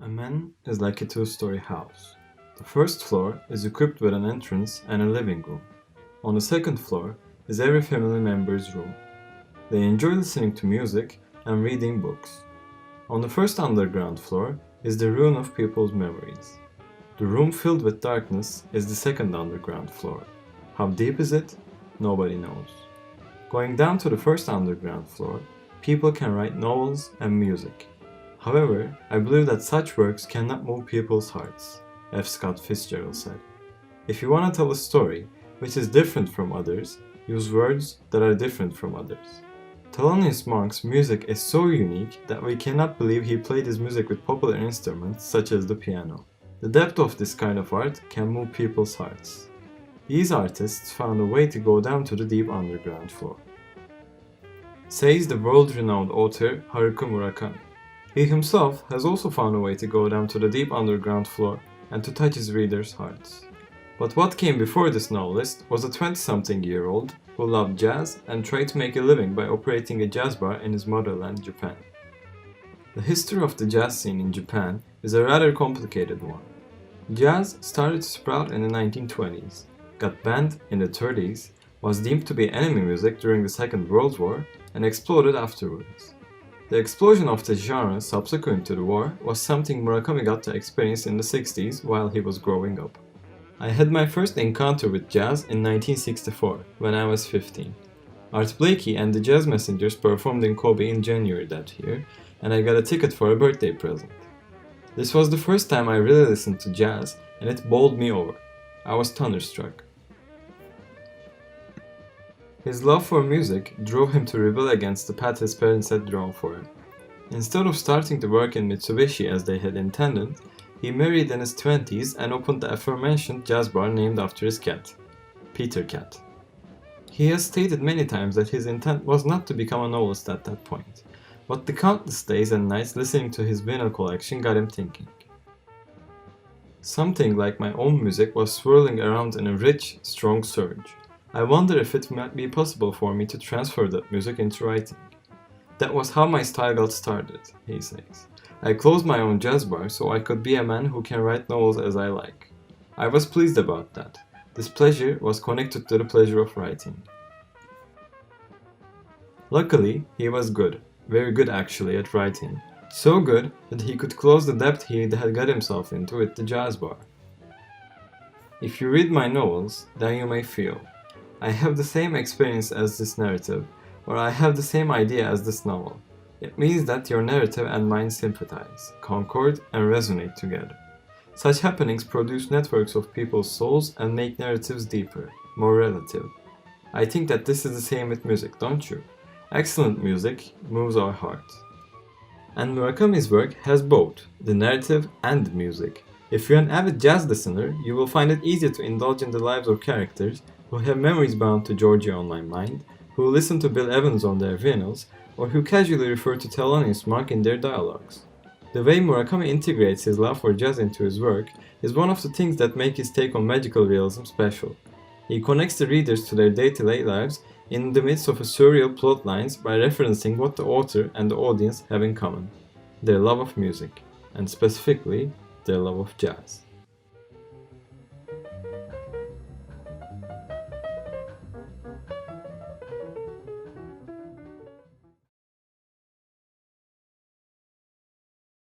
A man is like a two-story house. The first floor is equipped with an entrance and a living room. On the second floor is every family member's room. They enjoy listening to music and reading books. On the first underground floor is the ruin of people's memories. The room filled with darkness is the second underground floor. How deep is it? Nobody knows. Going down to the first underground floor, people can write novels and music. However, I believe that such works cannot move people's hearts, F. Scott Fitzgerald said. If you want to tell a story which is different from others, use words that are different from others. Thelonious Monk's music is so unique that we cannot believe he played his music with popular instruments such as the piano. The depth of this kind of art can move people's hearts. These artists found a way to go down to the deep underground floor. Says the world-renowned author Haruki Murakami. He himself has also found a way to go down to the deep underground floor and to touch his readers' hearts. But what came before this novelist was a 20-something-year-old who loved jazz and tried to make a living by operating a jazz bar in his motherland, Japan. The history of the jazz scene in Japan is a rather complicated one. Jazz started to sprout in the 1920s, got banned in the 30s, was deemed to be enemy music during the Second World War, and exploded afterwards. The explosion of the genre subsequent to the war was something Murakami got to experience in the 60s while he was growing up. I had my first encounter with jazz in 1964, when I was 15. Art Blakey and the Jazz Messengers performed in Kobe in January that year, and I got a ticket for a birthday present. This was the first time I really listened to jazz, and it bowled me over. I was thunderstruck. His love for music drove him to rebel against the path his parents had drawn for him. Instead of starting to work in Mitsubishi as they had intended, he married in his 20s and opened the aforementioned jazz bar named after his cat, Peter Cat. He has stated many times that his intent was not to become a novelist at that point, but the countless days and nights listening to his vinyl collection got him thinking. Something like my own music was swirling around in a rich, strong surge. I wonder if it might be possible for me to transfer that music into writing. That was how my style got started, he says. I closed my own jazz bar so I could be a man who can write novels as I like. I was pleased about that. This pleasure was connected to the pleasure of writing. Luckily, he was good, very good actually at writing. So good that he could close the debt he had got himself into with the jazz bar. If you read my novels, then you may feel, I have the same experience as this narrative, or I have the same idea as this novel. It means that your narrative and mine sympathize, concord, and resonate together. Such happenings produce networks of people's souls and make narratives deeper, more relative. I think that this is the same with music, don't you? Excellent music moves our hearts. And Murakami's work has both, the narrative and the music. If you're an avid jazz listener, you will find it easier to indulge in the lives of characters who have memories bound to Georgia on my mind, who listen to Bill Evans on their vinyls, or who casually refer to Thelonious Monk in their dialogues. The way Murakami integrates his love for jazz into his work is one of the things that make his take on magical realism special. He connects the readers to their day-to-day lives in the midst of a surreal plot lines by referencing what the author and the audience have in common, their love of music, and specifically, their love of jazz.